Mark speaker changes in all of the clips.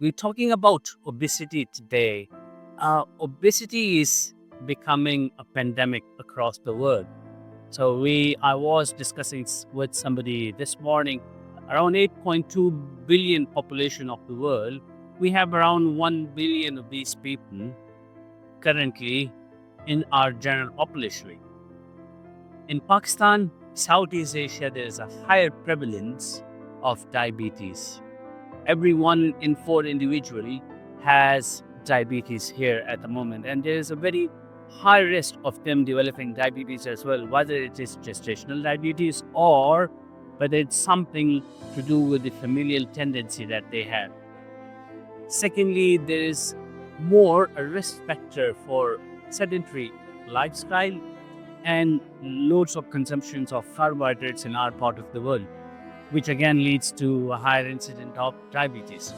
Speaker 1: We're talking about obesity today. Obesity is becoming a pandemic across the world. I was discussing with somebody this morning, around 8.2 billion population of the world. We have around 1 billion of these people currently in our general population. In Pakistan, Southeast Asia, there is a higher prevalence of diabetes. Every 1 in 4 individually has diabetes here at the moment, and there is a very high risk of them developing diabetes as well, whether it is gestational diabetes or whether it's something to do with the familial tendency that they have. Secondly, there is more a risk factor for sedentary lifestyle and loads of consumptions of carbohydrates in our part of the world, which again leads to a higher incidence of diabetes.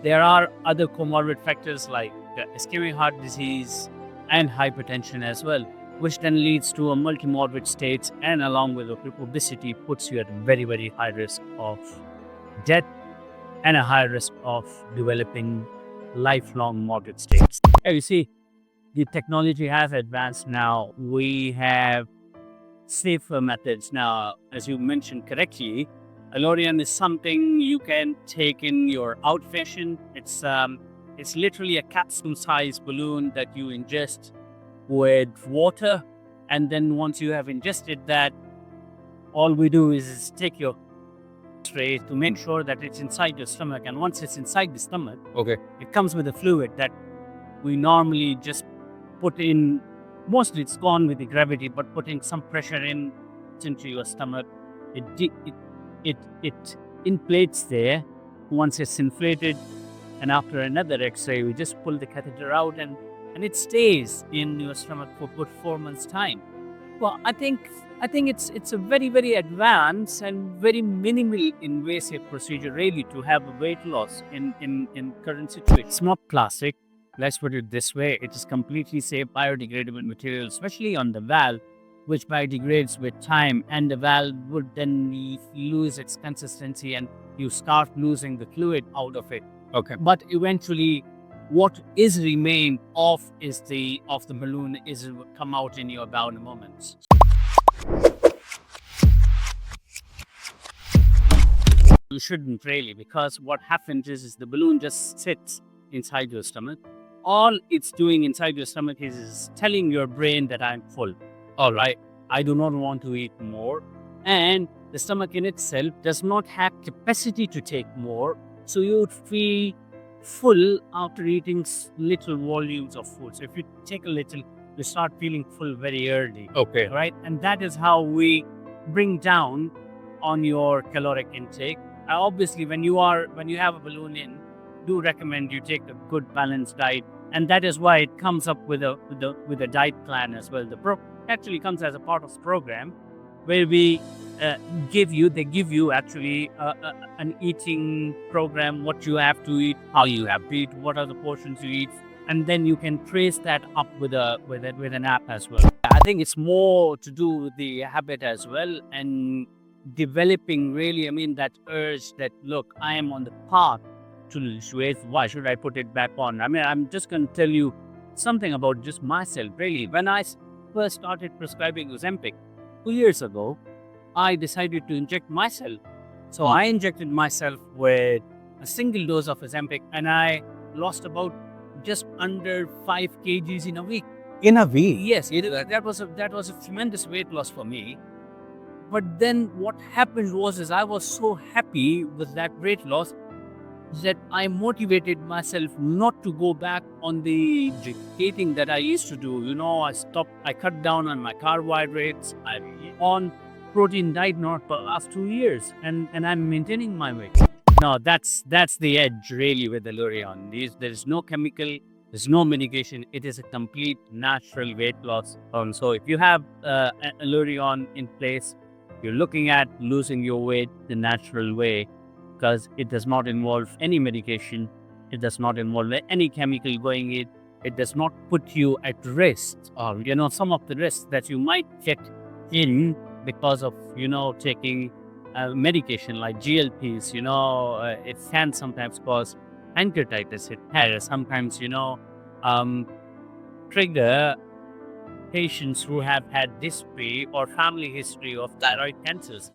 Speaker 1: There are other comorbid factors like ischemic heart disease and hypertension as well, which then leads to a multimorbid states, and along with obesity puts you at very, very high risk of death and a high risk of developing lifelong morbid states. You see, the technology has advanced now. We have safer methods now. As you mentioned correctly, Allurion is something you can take in your outpatient. It's literally a capsule-sized balloon that you ingest with water, and then once you have ingested that, all we do is take your tray to make sure that it's inside your stomach. And once it's inside the stomach, it comes with a fluid that we normally just put in. Mostly it's gone with the gravity, but putting some pressure into your stomach, it inflates there. Once it's inflated, and after another X-ray, we just pull the catheter out, and it stays in your stomach for good 4 months time. Well, I think it's a very, very advanced and very minimally invasive procedure really to have a weight loss in current situation. It's not plastic. Let's put it this way, it is completely safe biodegradable material, especially on the valve, which biodegrades with time, and the valve would then lose its consistency and you start losing the fluid out of it. But eventually, what is remained of the balloon is come out in your bowel moments. You shouldn't really, because what happens is the balloon just sits inside your stomach. All it's doing inside your stomach is telling your brain that I'm full. All right, I do not want to eat more. And the stomach in itself does not have capacity to take more. So you would feel full after eating little volumes of food. So if you take a little, you start feeling full very early. Right? And that is how we bring down on your caloric intake. Obviously, when you have a balloon in, do recommend you take a good balanced diet. And that is why it comes up with a diet plan as well. The actually comes as a part of the program where we give you actually an eating program, what you have to eat, how you have to eat, what are the portions you eat, and then you can trace that up with an app as well. I think it's more to do with the habit as well, and developing really, that urge that, look, I am on the path to lose weight. Why should I put it back on? I'm just going to tell you something about just myself, really. When I first started prescribing Ozempic 2 years ago, I decided to inject myself. So I injected myself with a single dose of Ozempic, and I lost about just under 5 kgs in a week.
Speaker 2: In a week?
Speaker 1: Yes, that was a tremendous weight loss for me. But then what happened was I was so happy with that weight loss that I motivated myself not to go back on the eating that I used to do. I cut down on my carbohydrates. I'm on protein diet now for the last 2 years, and I'm maintaining my weight. Now that's the edge really with Allurion. There is no chemical, there's no medication. It is a complete natural weight loss. So if you have Allurion in place, you're looking at losing your weight the natural way, because it does not involve any medication, it does not involve any chemical going in, it does not put you at risk, or some of the risks that you might get in because of taking medication like GLPs. It can sometimes cause pancreatitis it had sometimes, trigger patients who have had history or family history of thyroid cancers.